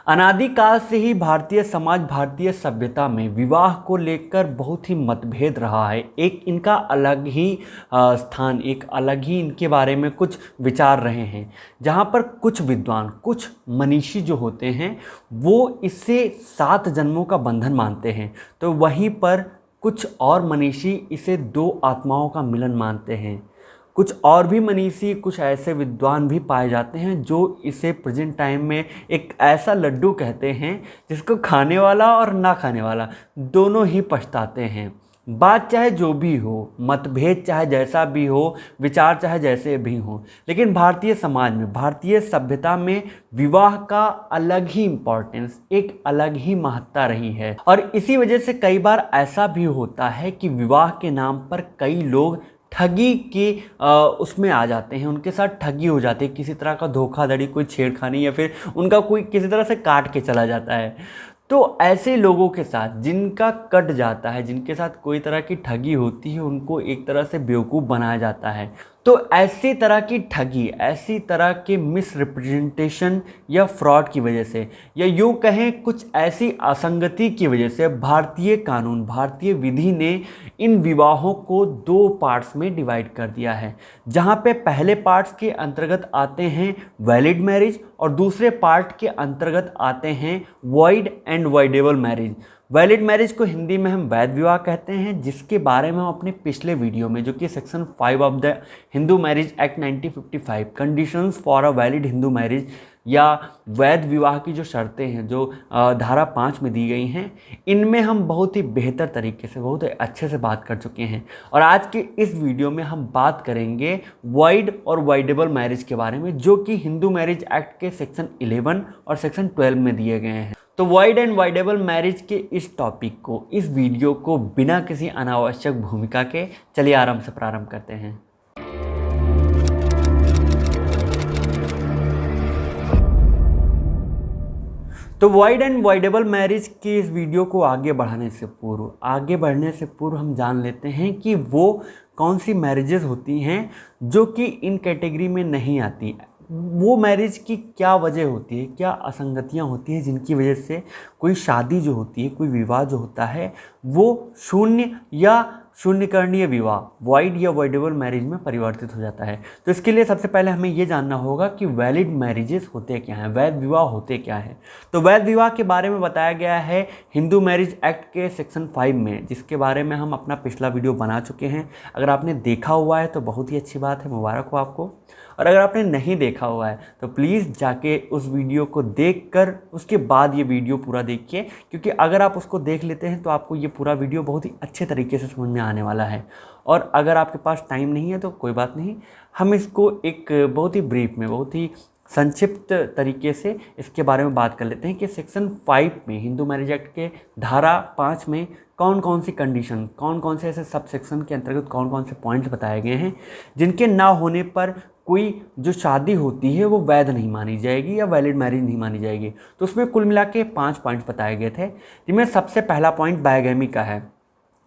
अनादिकाल से ही भारतीय समाज, भारतीय सभ्यता में विवाह को लेकर बहुत ही मतभेद रहा है। एक इनका अलग ही स्थान, एक अलग ही इनके बारे में कुछ विचार रहे हैं, जहाँ पर कुछ विद्वान, कुछ मनीषी जो होते हैं वो इससे 7 जन्मों का बंधन मानते हैं, तो वहीं पर कुछ और मनीषी इसे 2 आत्माओं का मिलन मानते हैं। कुछ और भी मनीषी, कुछ ऐसे विद्वान भी पाए जाते हैं जो इसे प्रेजेंट टाइम में एक ऐसा लड्डू कहते हैं जिसको खाने वाला और ना खाने वाला दोनों ही पछताते हैं। बात चाहे जो भी हो, मतभेद चाहे जैसा भी हो, विचार चाहे जैसे भी हो, लेकिन भारतीय समाज में, भारतीय सभ्यता में विवाह का अलग ही इम्पोर्टेंस, एक अलग ही महत्ता रही है। और इसी वजह से कई बार ऐसा भी होता है कि विवाह के नाम पर कई लोग ठगी के उसमें आ जाते हैं, उनके साथ ठगी हो जाती है, किसी तरह का धोखाधड़ी, कोई छेड़खानी, या फिर उनका कोई किसी तरह से काट के चला जाता है। तो ऐसे लोगों के साथ जिनका कट जाता है, जिनके साथ कोई तरह की ठगी होती है, उनको एक तरह से बेवकूफ़ बनाया जाता है। तो ऐसी तरह की ठगी, ऐसी तरह के मिस रिप्रेजेंटेशन या फ्रॉड की वजह से, या यूँ कहें कुछ ऐसी असंगति की वजह से भारतीय कानून, भारतीय विधि ने इन विवाहों को 2 पार्ट्स में डिवाइड कर दिया है। जहाँ पे पहले पार्ट्स के अंतर्गत आते हैं वैलिड मैरिज और दूसरे पार्ट के अंतर्गत आते हैं void and voidable marriage. Valid marriage को हिंदी में हम वैध विवाह कहते हैं, जिसके बारे में हम अपने पिछले वीडियो में, जो कि section 5 of the Hindu marriage act 1955 conditions for a valid Hindu marriage, या वैध विवाह की जो शर्तें हैं, जो धारा 5 में दी गई हैं, इनमें हम बहुत ही बेहतर तरीके से, बहुत ही अच्छे से बात कर चुके हैं। और आज के इस वीडियो में हम बात करेंगे वॉइड और वॉइडेबल मैरिज के बारे में, जो कि हिंदू मैरिज एक्ट के सेक्शन 11 और सेक्शन 12 में दिए गए हैं। तो वॉइड एंड वॉइडेबल मैरिज के इस टॉपिक को, इस वीडियो को बिना किसी अनावश्यक भूमिका के चलिए आराम से प्रारंभ करते हैं। तो वॉइड एंड वॉइडेबल मैरिज की इस वीडियो को आगे बढ़ने से पूर्व हम जान लेते हैं कि वो कौन सी मैरिजेस होती हैं जो कि इन कैटेगरी में नहीं आती। वो मैरिज की क्या वजह होती है, क्या असंगतियाँ होती हैं जिनकी वजह से कोई शादी जो होती है, कोई विवाह जो होता है, वो शून्य या शून्यकरणीय विवाह, वॉइड या वॉइडेबल मैरिज में परिवर्तित हो जाता है। तो इसके लिए सबसे पहले हमें ये जानना होगा कि वैलिड मैरिजेस होते क्या हैं, वैध विवाह होते क्या हैं। तो वैध विवाह के बारे में बताया गया है हिंदू मैरिज एक्ट के सेक्शन 5 में, जिसके बारे में हम अपना पिछला वीडियो बना चुके हैं। अगर आपने देखा हुआ है तो बहुत ही अच्छी बात है, मुबारक हो आपको। और अगर आपने नहीं देखा हुआ है तो प्लीज़ जाके उस वीडियो को देखकर उसके बाद ये वीडियो पूरा देखिए, क्योंकि अगर आप उसको देख लेते हैं तो आपको ये पूरा वीडियो बहुत ही अच्छे तरीके से समझ में आने वाला है। और अगर आपके पास टाइम नहीं है तो कोई बात नहीं, हम इसको एक बहुत ही ब्रीफ में, बहुत ही संक्षिप्त तरीके से इसके बारे में बात कर लेते हैं कि सेक्शन 5 में, हिंदू मैरिज एक्ट के धारा 5 में कौन कौन सी कंडीशन, कौन कौन से ऐसे सब सेक्शन के अंतर्गत कौन कौन से पॉइंट्स बताए गए हैं जिनके ना होने पर कोई जो शादी होती है वो वैध नहीं मानी जाएगी या वैलिड मैरिज नहीं मानी जाएगी। तो उसमें कुल मिला के 5 पॉइंट्स बताए गए थे, जिनमें सबसे पहला पॉइंट बायगैमी का है।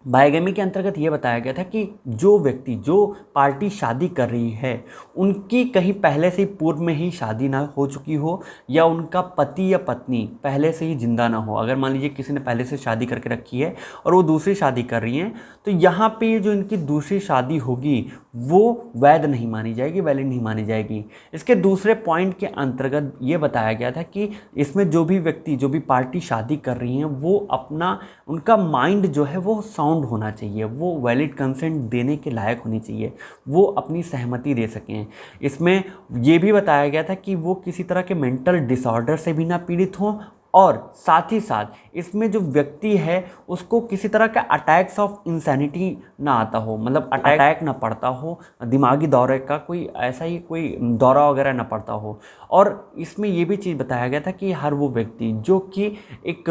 बायगैमी के अंतर्गत ये बताया गया था कि जो व्यक्ति, जो पार्टी शादी कर रही है, उनकी कहीं पहले से ही पूर्व में ही शादी ना हो चुकी हो, या उनका पति या पत्नी पहले से ही जिंदा ना हो। अगर मान लीजिए किसी ने पहले से शादी करके रखी है और वो दूसरी शादी कर रही हैं, तो यहाँ पे जो इनकी दूसरी शादी होगी वो वैध नहीं मानी जाएगी, वैलिड नहीं मानी जाएगी। इसके दूसरे पॉइंट के अंतर्गत ये बताया गया था कि इसमें जो भी व्यक्ति, जो भी पार्टी शादी कर रही हैं, वो अपना, उनका माइंड जो है वो साउंड होना चाहिए, वो वैलिड कंसेंट देने के लायक होनी चाहिए, वो अपनी सहमति दे सकें। इसमें ये भी बताया गया था कि वो किसी तरह के मेंटल डिसऑर्डर से भी ना पीड़ित हों, और साथ ही साथ इसमें जो व्यक्ति है उसको किसी तरह का अटैक्स ऑफ इंसैनिटी ना आता हो, मतलब अटैक ना पड़ता हो, दिमागी दौरे का कोई ऐसा ही कोई दौरा वगैरह ना पड़ता हो। और इसमें ये भी चीज़ बताया गया था कि हर वो व्यक्ति जो कि एक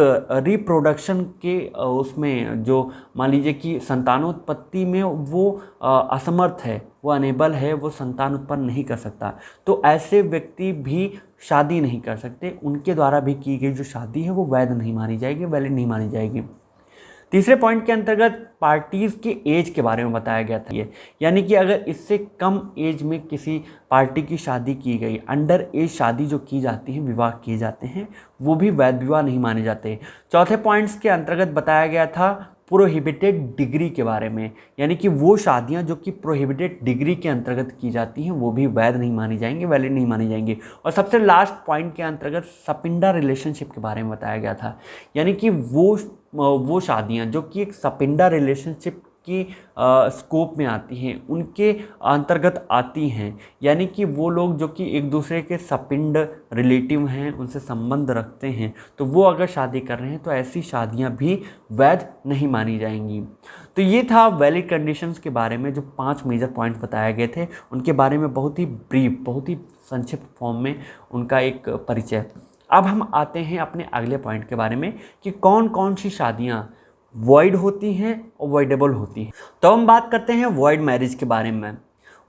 रिप्रोडक्शन के उसमें, जो मान लीजिए कि संतानोत्पत्ति में वो असमर्थ है, वो अनेबल है, वो संतान उत्पन्न नहीं कर सकता, तो ऐसे व्यक्ति भी शादी नहीं कर सकते। उनके द्वारा भी की गई जो शादी है वो वैध नहीं मानी जाएगी, वैलिड नहीं मानी जाएगी। तीसरे पॉइंट के अंतर्गत पार्टीज के एज के बारे में बताया गया था ये, यानी कि अगर इससे कम एज में किसी पार्टी की शादी की गई, अंडर एज शादी जो की जाती है, विवाह किए जाते हैं, वो भी वैध विवाह नहीं माने जाते। चौथे पॉइंट्स के अंतर्गत बताया गया था प्रोहिबिटेड डिग्री के बारे में, यानी कि वो शादियां जो कि प्रोहिबिटेड डिग्री के अंतर्गत की जाती हैं वो भी वैध नहीं मानी जाएंगी, वैलिड नहीं मानी जाएंगी। और सबसे लास्ट पॉइंट के अंतर्गत सपिंडा रिलेशनशिप के बारे में बताया गया था, यानी कि वो शादियां जो कि एक सपिंडा रिलेशनशिप की स्कोप में आती हैं, उनके अंतर्गत आती हैं, यानी कि वो लोग जो कि एक दूसरे के सपिंड रिलेटिव हैं, उनसे संबंध रखते हैं, तो वो अगर शादी कर रहे हैं तो ऐसी शादियां भी वैध नहीं मानी जाएंगी। तो ये था वैलिड कंडीशंस के बारे में जो 5 मेजर पॉइंट्स बताए गए थे, उनके बारे में बहुत ही ब्रीफ, बहुत ही संक्षिप्त फॉर्म में उनका एक परिचय। अब हम आते हैं अपने अगले पॉइंट के बारे में कि कौन कौन सी शादियाँ वॉइड होती हैं और वॉइडेबल होती हैं। तो हम बात करते हैं वॉइड मैरिज के बारे में।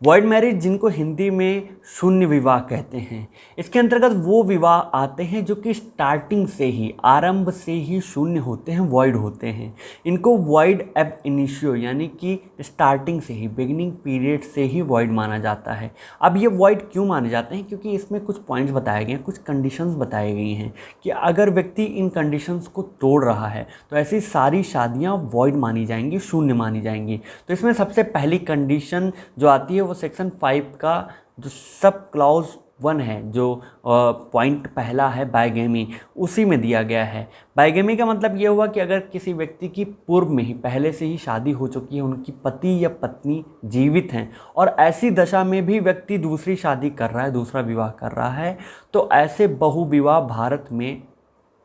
वॉइड मैरिज जिनको हिंदी में शून्य विवाह कहते हैं, इसके अंतर्गत वो विवाह आते हैं जो कि स्टार्टिंग से ही, आरंभ से ही शून्य होते हैं, वॉइड होते हैं। इनको वॉइड एब इनिशियो यानी कि स्टार्टिंग से ही, बिगिनिंग पीरियड से ही वॉइड माना जाता है। अब ये वॉइड क्यों माने जाते हैं? क्योंकि इसमें कुछ पॉइंट्स बताए गए हैं, कुछ कंडीशंस बताई गई हैं कि अगर व्यक्ति इन कंडीशंस को तोड़ रहा है तो ऐसी सारी शादियाँ वॉइड मानी जाएंगी, शून्य मानी जाएंगी। तो इसमें सबसे पहली कंडीशन जो आती है वो सेक्शन 5 का जो सब क्लॉज 1 है, जो पॉइंट पहला है बाइगेमी, उसी में दिया गया है। बाइगेमी का मतलब ये हुआ कि अगर किसी व्यक्ति की पूर्व में ही, पहले से ही शादी हो चुकी है, उनकी पति या पत्नी जीवित हैं और ऐसी दशा में भी व्यक्ति दूसरी शादी कर रहा है, दूसरा विवाह कर रहा है, तो ऐसे बहुविवाह भारत में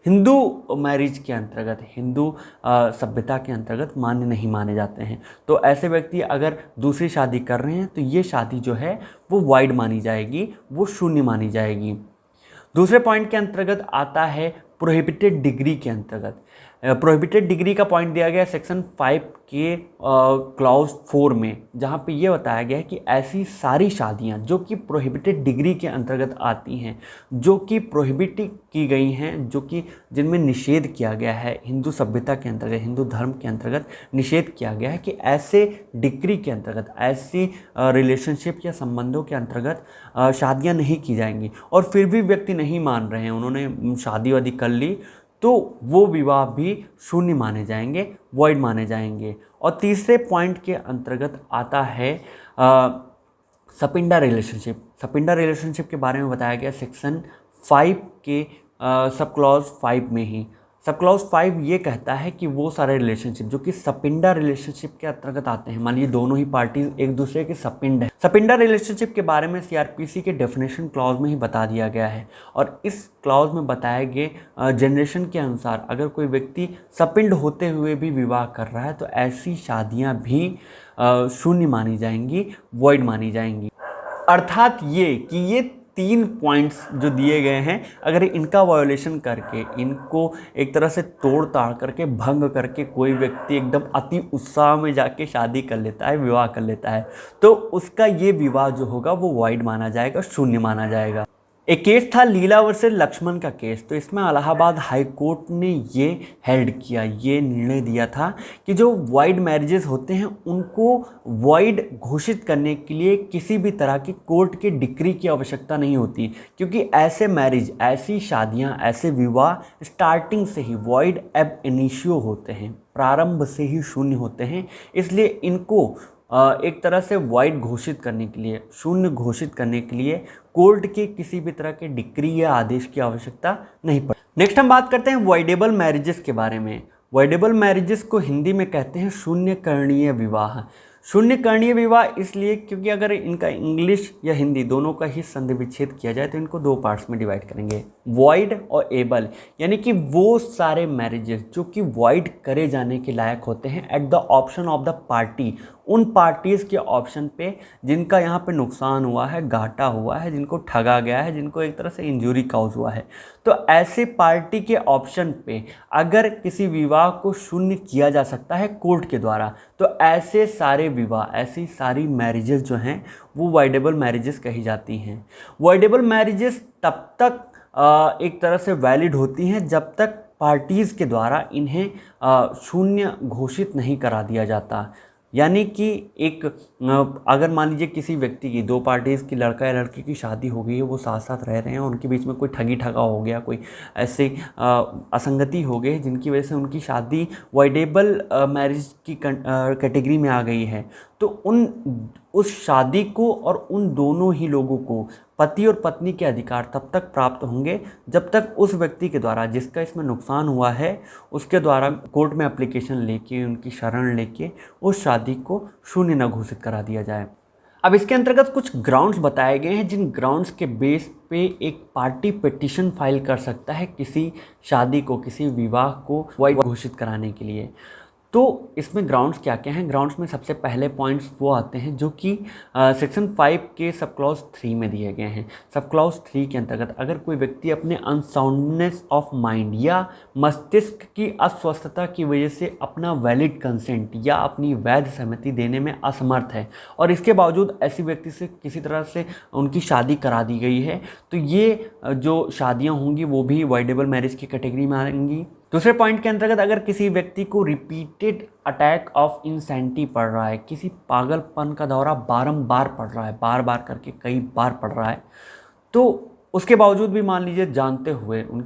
हिंदू मैरिज के अंतर्गत, हिंदू सभ्यता के अंतर्गत मान्य नहीं माने जाते हैं। तो ऐसे व्यक्ति अगर दूसरी शादी कर रहे हैं तो ये शादी जो है वो वाइड मानी जाएगी, वो शून्य मानी जाएगी। दूसरे पॉइंट के अंतर्गत आता है प्रोहिबिटेड डिग्री के अंतर्गत। प्रोहिबिटेड डिग्री का पॉइंट दिया गया सेक्शन 5 के क्लॉज 4 में, जहाँ पे ये बताया गया है कि ऐसी सारी शादियाँ जो कि प्रोहिबिटेड डिग्री के अंतर्गत आती हैं, जो कि प्रोहिबिट की गई हैं, जो कि जिनमें निषेध किया गया है, हिंदू सभ्यता के अंतर्गत, हिंदू धर्म के अंतर्गत निषेध किया गया है कि ऐसे डिग्री के अंतर्गत, ऐसी रिलेशनशिप या संबंधों के अंतर्गत शादियाँ नहीं की जाएंगी। और फिर भी व्यक्ति नहीं मान रहे हैं, उन्होंने शादी वादी कर ली, तो वो विवाह भी शून्य माने जाएंगे, वॉइड माने जाएंगे। और तीसरे पॉइंट के अंतर्गत आता है सपिंडा रिलेशनशिप। सपिंडा रिलेशनशिप के बारे में बताया गया सेक्शन 5 के सब क्लॉज 5 में ही। सब क्लॉज 5 ये कहता है कि वो सारे रिलेशनशिप जो कि सपिंडा रिलेशनशिप के अंतर्गत आते हैं, मान लीजिए दोनों ही पार्टीज एक दूसरे के सपिंड है, सपिंडा रिलेशनशिप के बारे में सीआरपीसी के डेफिनेशन क्लॉज में ही बता दिया गया है। और इस क्लॉज में बताए गए जनरेशन के अनुसार अगर कोई व्यक्ति सपिंड होते हुए भी विवाह कर रहा है तो ऐसी शादियाँ भी शून्य मानी जाएंगी, वॉइड मानी जाएंगी। अर्थात ये कि ये 3 पॉइंट्स जो दिए गए हैं, अगर इनका वायोलेशन करके, इनको एक तरह से तोड़ ताड़ करके, भंग करके कोई व्यक्ति एकदम अति उत्साह में जाके शादी कर लेता है, विवाह कर लेता है, तो उसका ये विवाह जो होगा वो वाइड माना जाएगा, शून्य माना जाएगा। एक केस था लीला वर्सेस लक्ष्मण का केस। तो इसमें इलाहाबाद हाई कोर्ट ने ये हेल्ड किया, ये निर्णय दिया था कि जो वाइड मैरिजेस होते हैं उनको वाइड घोषित करने के लिए किसी भी तरह की कोर्ट के डिक्री की आवश्यकता नहीं होती, क्योंकि ऐसे मैरिज, ऐसी शादियां, ऐसे विवाह स्टार्टिंग से ही वाइड एब इनिशियो होते हैं, प्रारंभ से ही शून्य होते हैं। इसलिए इनको एक तरह से वाइड घोषित करने के लिए, शून्य घोषित करने के लिए कोर्ट के किसी भी तरह के डिक्री या आदेश की आवश्यकता नहीं पड़ती। नेक्स्ट हम बात करते हैं वॉइडेबल मैरिजेस के बारे में। वॉइडेबल मैरिजेस को हिंदी में कहते हैं शून्य करणीय विवाह। शून्य करणीय विवाह इसलिए क्योंकि अगर इनका इंग्लिश या हिंदी दोनों का ही संधि विच्छेद किया जाए तो इनको 2 पार्ट्स में डिवाइड करेंगे, वॉइड और एबल। यानी कि वो सारे मैरिजेस जो कि वॉइड करे जाने के लायक होते हैं at the option of the party, उन पार्टीज़ के ऑप्शन पे जिनका यहाँ पे नुकसान हुआ है, घाटा हुआ है, जिनको ठगा गया है, जिनको एक तरह से इंजरी काउज हुआ है, तो ऐसे पार्टी के ऑप्शन पे अगर किसी विवाह को शून्य किया जा सकता है कोर्ट के द्वारा, तो ऐसे सारे विवाह, ऐसी सारी मैरिजेस जो हैं वो वॉइडेबल मैरिजेस कही जाती हैं। वॉइडेबल मैरिजेस तब तक एक तरह से वैलिड होती हैं जब तक पार्टीज़ के द्वारा इन्हें शून्य घोषित नहीं करा दिया जाता। यानी कि एक अगर मान लीजिए किसी व्यक्ति की, दो पार्टीज़ की, लड़का या लड़की की शादी हो गई है, वो साथ साथ रह रहे हैं, उनके बीच में कोई ठगी ठगा हो गया, कोई ऐसे असंगति हो गई जिनकी वजह से उनकी शादी वॉइडेबल मैरिज की कैटेगरी में आ गई है, तो उस शादी को और उन दोनों ही लोगों को पति और पत्नी के अधिकार तब तक प्राप्त होंगे जब तक उस व्यक्ति के द्वारा जिसका इसमें नुकसान हुआ है उसके द्वारा कोर्ट में एप्लीकेशन लेके, उनकी शरण लेके उस शादी को शून्य न घोषित करा दिया जाए। अब इसके अंतर्गत कुछ ग्राउंड्स बताए गए हैं जिन ग्राउंड्स के बेस पे एक पार्टी पिटीशन फाइल कर सकता है किसी शादी को, किसी विवाह को वॉइड घोषित कराने के लिए। तो इसमें ग्राउंड्स क्या क्या हैं? ग्राउंड्स में सबसे पहले पॉइंट्स वो आते हैं जो कि सेक्शन 5 के सब क्लॉज 3 में दिए गए हैं। सब क्लॉज 3 के अंतर्गत अगर कोई व्यक्ति अपने अनसाउंडनेस ऑफ माइंड या मस्तिष्क की अस्वस्थता की वजह से अपना वैलिड कंसेंट या अपनी वैध सहमति देने में असमर्थ है और इसके बावजूद ऐसी व्यक्ति से किसी तरह से उनकी शादी करा दी गई है, तो ये जो शादियाँ होंगी वो भी वॉइडेबल मैरिज की कैटेगरी में आएंगी। दूसरे पॉइंट के अंतर्गत अगर किसी व्यक्ति को रिपीटेड अटैक ऑफ इंसैनिटी पड़ रहा है, किसी पागलपन का दौरा बारंबार पड़ रहा है, बार बार करके कई बार पड़ रहा है, तो उसके बावजूद भी मान लीजिए जानते हुए उन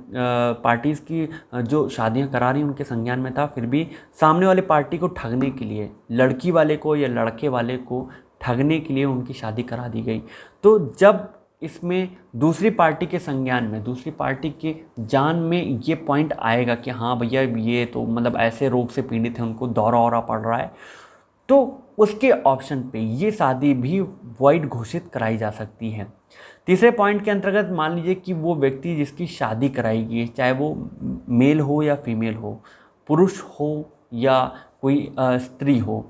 पार्टीज़ की जो शादियां करा रही उनके संज्ञान में था, फिर भी सामने वाले पार्टी को ठगने के लिए, लड़की वाले को या लड़के वाले को ठगने के लिए उनकी शादी करा दी गई। तो जब इसमें दूसरी पार्टी के संज्ञान में, दूसरी पार्टी के जान में ये पॉइंट आएगा कि हाँ भैया ये तो मतलब ऐसे रोग से पीड़ित है, उनको दौरा औरा पड़ रहा है, तो उसके ऑप्शन पे ये शादी भी वॉइड घोषित कराई जा सकती है। तीसरे पॉइंट के अंतर्गत मान लीजिए कि वो व्यक्ति जिसकी शादी कराई गई, चाहे वो मेल हो या फीमेल हो, पुरुष हो या कोई स्त्री हो,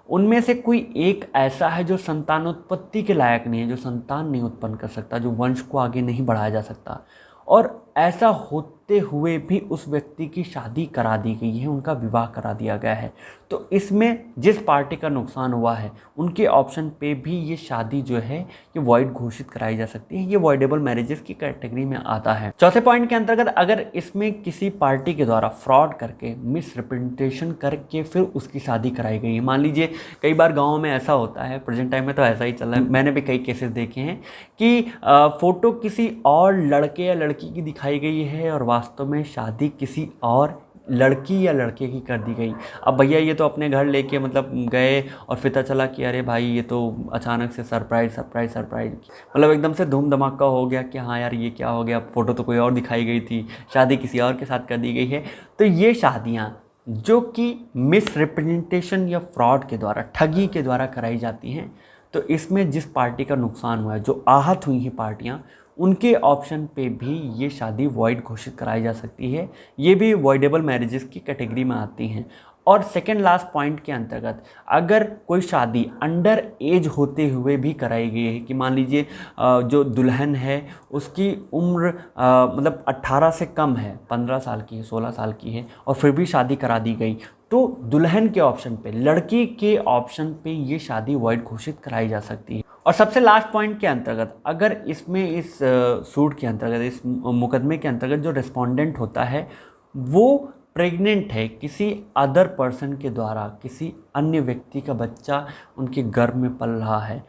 उनमें से कोई एक ऐसा है जो संतानोत्पत्ति के लायक नहीं है, जो संतान नहीं उत्पन्न कर सकता, जो वंश को आगे नहीं बढ़ाया जा सकता, और ऐसा होते हुए भी उस व्यक्ति की शादी करा दी गई है, उनका विवाह करा दिया गया है, तो इसमें जिस पार्टी का नुकसान हुआ है उनके ऑप्शन पे भी ये शादी जो है ये वॉइड घोषित कराई जा सकती है। ये वॉइडेबल मैरिजेस की कैटेगरी में आता है। चौथे पॉइंट के अंतर्गत अगर इसमें किसी पार्टी के द्वारा फ्रॉड करके, मिसरिप्रेजेंटेशन करके फिर उसकी शादी कराई गई है। मान लीजिए कई बार गाँव में ऐसा होता है, प्रेजेंट टाइम में तो ऐसा ही चल रहा है, मैंने भी कई केसेस देखे हैं कि फ़ोटो किसी और लड़के या लड़की की दिखाई गई है और वास्तव में शादी किसी और लड़की या लड़के की कर दी गई। अब भैया ये तो अपने घर लेके मतलब गए और पता चला कि अरे भाई ये तो अचानक से सरप्राइज मतलब एकदम से धूम धमाका हो गया कि हाँ यार ये क्या हो गया, फ़ोटो तो कोई और दिखाई गई थी, शादी किसी और के साथ कर दी गई है। तो ये शादियाँ जो कि मिसरिप्रेजेंटेशन या फ्रॉड के द्वारा, ठगी के द्वारा कराई जाती हैं, तो इसमें जिस पार्टी का नुकसान हुआ है, जो आहत हुई हैं पार्टियाँ, उनके ऑप्शन पे भी ये शादी वॉइड घोषित कराई जा सकती है। ये भी वॉइडेबल मैरिजेस की कैटेगरी में आती हैं। और सेकेंड लास्ट पॉइंट के अंतर्गत अगर कोई शादी अंडर एज होते हुए भी कराई गई है कि मान लीजिए जो दुल्हन है उसकी उम्र मतलब 18 से कम है, 15 साल की है, 16 साल की है, और फिर भी शादी करा दी गई, तो दुल्हन के ऑप्शन पे, लड़की के ऑप्शन पे ये शादी वॉइड घोषित कराई जा सकती है। और सबसे लास्ट पॉइंट के अंतर्गत अगर इसमें इस सूट के अंतर्गत, इस मुकदमे के अंतर्गत जो रिस्पोंडेंट होता है वो प्रेग्नेंट है, किसी अदर पर्सन के द्वारा किसी अन्य व्यक्ति का बच्चा उनके गर्भ में पल रहा है,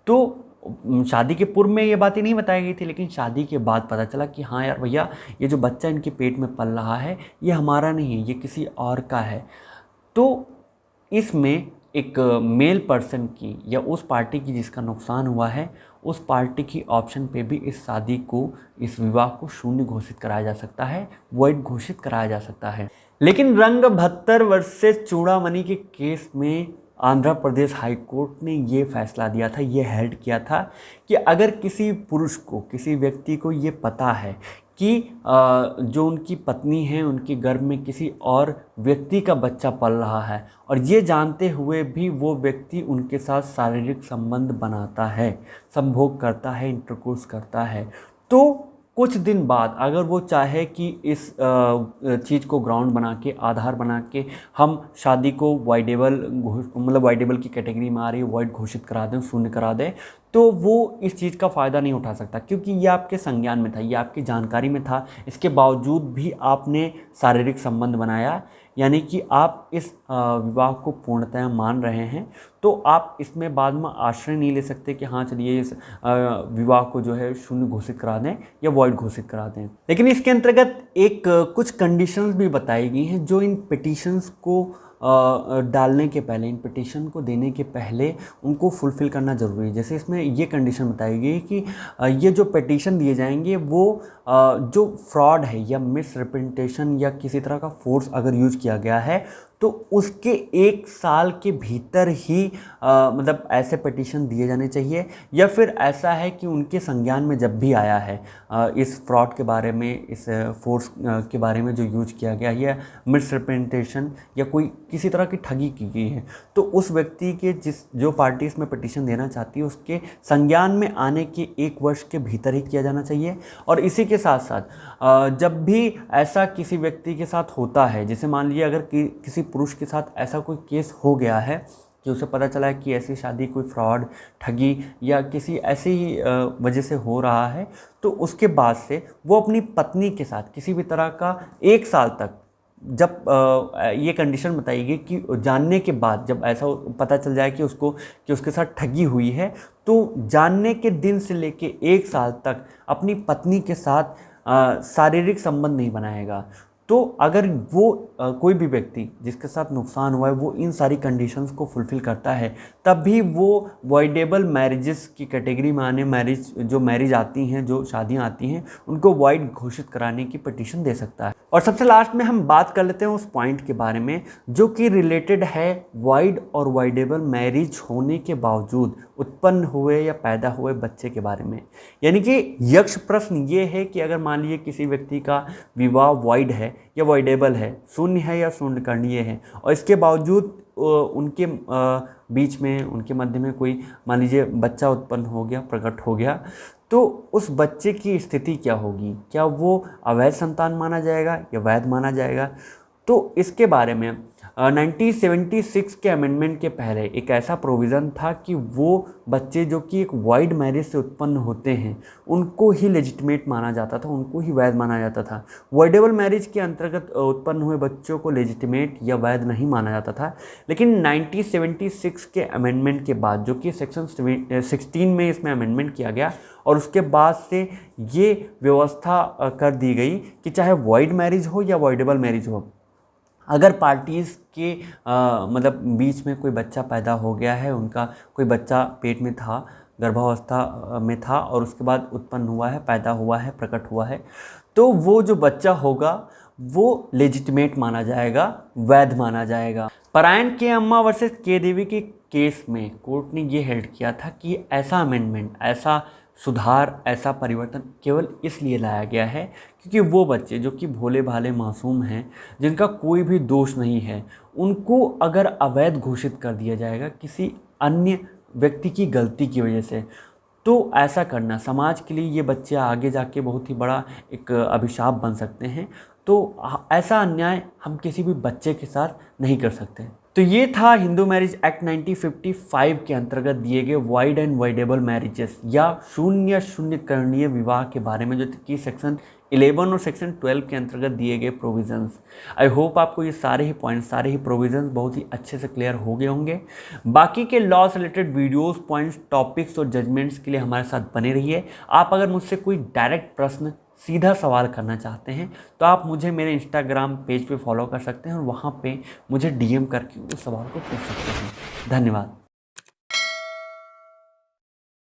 तो शादी के पूर्व में ये बातें नहीं बताई गई थी, लेकिन शादी के बाद पता चला कि हाँ यार भैया ये जो बच्चा इनके पेट में पल रहा है ये हमारा नहीं है, ये किसी और का है, तो इसमें एक मेल पर्सन की या उस पार्टी की जिसका नुकसान हुआ है, उस पार्टी की ऑप्शन पे भी इस शादी को, इस विवाह को शून्य घोषित कराया जा सकता है, वॉइड घोषित कराया जा सकता है। लेकिन रंगभत्तर वर्सेस चूड़ामणि के केस में आंध्र प्रदेश हाई कोर्ट ने ये फैसला दिया था, ये हेल्ड किया था कि अगर किसी पुरुष को, किसी व्यक्ति को ये पता है कि जो उनकी पत्नी है उनके गर्भ में किसी और व्यक्ति का बच्चा पल रहा है, और ये जानते हुए भी वो व्यक्ति उनके साथ शारीरिक संबंध बनाता है, संभोग करता है, इंटरकोर्स करता है, तो कुछ दिन बाद अगर वो चाहे कि इस चीज़ को ग्राउंड बना के, आधार बना के हम शादी को वॉइडेबल, मतलब वॉइडेबल की कैटेगरी में आ रही है, वॉइड घोषित करा दें, शून्य करा दें, तो वो इस चीज़ का फ़ायदा नहीं उठा सकता, क्योंकि ये आपके संज्ञान में था, ये आपकी जानकारी में था। इसके बावजूद भी आपने शारीरिक संबंध बनाया, यानी कि आप इस विवाह को पूर्णतः मान रहे हैं, तो आप इसमें बाद में आश्रय नहीं ले सकते कि हाँ चलिए इस विवाह को जो है शून्य घोषित करा दें या वॉइड घोषित करा दें। लेकिन इसके अंतर्गत एक कुछ कंडीशंस भी बताई गई हैं जो इन पिटीशंस को डालने के पहले, इन पिटीशन को देने के पहले उनको फुलफ़िल करना ज़रूरी है। जैसे इसमें ये कंडीशन बताई गई कि ये जो पिटीशन दिए जाएंगे वो जो फ्रॉड है या मिसरिप्रेजेंटेशन या किसी तरह का फोर्स अगर यूज किया गया है तो उसके 1 साल के भीतर ही मतलब ऐसे पिटीशन दिए जाने चाहिए, या फिर ऐसा है कि उनके संज्ञान में जब भी आया है इस फ्रॉड के बारे में, इस फोर्स के बारे में जो यूज किया गया है या मिसरिप्रेजेंटेशन या कोई किसी तरह की ठगी की गई है, तो उस व्यक्ति के जो पार्टी इसमें पिटीशन देना चाहती है उसके संज्ञान में आने के 1 वर्ष के भीतर ही किया जाना चाहिए। और इसी के साथ साथ जब भी ऐसा किसी व्यक्ति के साथ होता है, जैसे मान लीजिए अगर किसी पुरुष के साथ ऐसा कोई केस हो गया है कि उसे पता चला है कि ऐसी शादी कोई फ्रॉड, ठगी या किसी ऐसी ही वजह से हो रहा है, तो उसके बाद से वो अपनी पत्नी के साथ किसी भी तरह का 1 साल तक, जब ये कंडीशन बताई गई कि जानने के बाद, जब ऐसा पता चल जाए कि उसके साथ ठगी हुई है, तो जानने के दिन से लेके 1 साल तक अपनी पत्नी के साथ शारीरिक संबंध नहीं बनाएगा। तो अगर वो कोई भी व्यक्ति जिसके साथ नुकसान हुआ है वो इन सारी कंडीशंस को फुलफ़िल करता है, तब भी वो वॉइडेबल मैरिजेस की कैटेगरी में आने, मैरिज आती हैं, जो शादियां आती हैं, उनको वॉइड घोषित कराने की पिटीशन दे सकता है। और सबसे लास्ट में हम बात कर लेते हैं उस पॉइंट के बारे में जो कि रिलेटेड है वॉइड और वॉइडेबल मैरिज होने के बावजूद उत्पन्न हुए या पैदा हुए बच्चे के बारे में। यानी कि यक्ष प्रश्न ये है कि अगर मान लीजिए किसी व्यक्ति का विवाह वॉइड है या वॉइडेबल है, शून्य है या शून्यकर्णीय है, और इसके बावजूद उनके बीच में, उनके मध्य में कोई मान लीजिए बच्चा उत्पन्न हो गया, प्रकट हो गया, तो उस बच्चे की स्थिति क्या होगी? क्या वो अवैध संतान माना जाएगा या वैध माना जाएगा? तो इसके बारे में 1976 के अमेंडमेंट के पहले एक ऐसा प्रोविज़न था कि वो बच्चे जो कि एक वाइड मैरिज से उत्पन्न होते हैं उनको ही लेजिटिमेट माना जाता था, उनको ही वैध माना जाता था। वॉइडेबल मैरिज के अंतर्गत उत्पन्न हुए बच्चों को लेजिटिमेट या वैध नहीं माना जाता था। लेकिन 1976 के अमेंडमेंट के बाद, जो कि सेक्शन 16 में इसमें अमेंडमेंट किया गया, और उसके बाद से ये व्यवस्था कर दी गई कि चाहे वॉइड मैरिज हो या वॉइडेबल मैरिज हो, अगर पार्टीज़ के मतलब बीच में कोई बच्चा पैदा हो गया है, उनका कोई बच्चा पेट में था, गर्भावस्था में था और उसके बाद उत्पन्न हुआ है, पैदा हुआ है, प्रकट हुआ है, तो वो जो बच्चा होगा वो लेजिटिमेट माना जाएगा, वैध माना जाएगा। परायण के अम्मा वर्सेस के देवी के केस में कोर्ट ने ये हेल्ड किया था कि ऐसा अमेंडमेंट, ऐसा सुधार, ऐसा परिवर्तन केवल इसलिए लाया गया है क्योंकि वो बच्चे जो कि भोले भाले मासूम हैं, जिनका कोई भी दोष नहीं है, उनको अगर अवैध घोषित कर दिया जाएगा किसी अन्य व्यक्ति की गलती की वजह से, तो ऐसा करना समाज के लिए, ये बच्चे आगे जाके बहुत ही बड़ा एक अभिशाप बन सकते हैं। तो ऐसा अन्याय हम किसी भी बच्चे के साथ नहीं कर सकते। तो ये था हिंदू मैरिज एक्ट 1955 के अंतर्गत दिए गए वाइड एंड वाइडेबल मैरिजेस या शून्यकर्णीय विवाह के बारे में, जो कि सेक्शन 11 और सेक्शन 12 के अंतर्गत दिए गए प्रोविजंस। आई होप आपको ये सारे ही पॉइंट्स, सारे ही प्रोविजंस बहुत ही अच्छे से क्लियर हो गए होंगे। बाकी के लॉ से रिलेटेड वीडियोस, पॉइंट्स, टॉपिक्स और जजमेंट्स के लिए हमारे साथ बने रहिए। आप अगर मुझसे कोई डायरेक्ट प्रश्न, सीधा सवाल करना चाहते हैं तो आप मुझे मेरे इंस्टाग्राम पेज पे फॉलो कर सकते हैं और वहाँ पे मुझे DM करके उस सवाल को पूछ सकते हैं। धन्यवाद।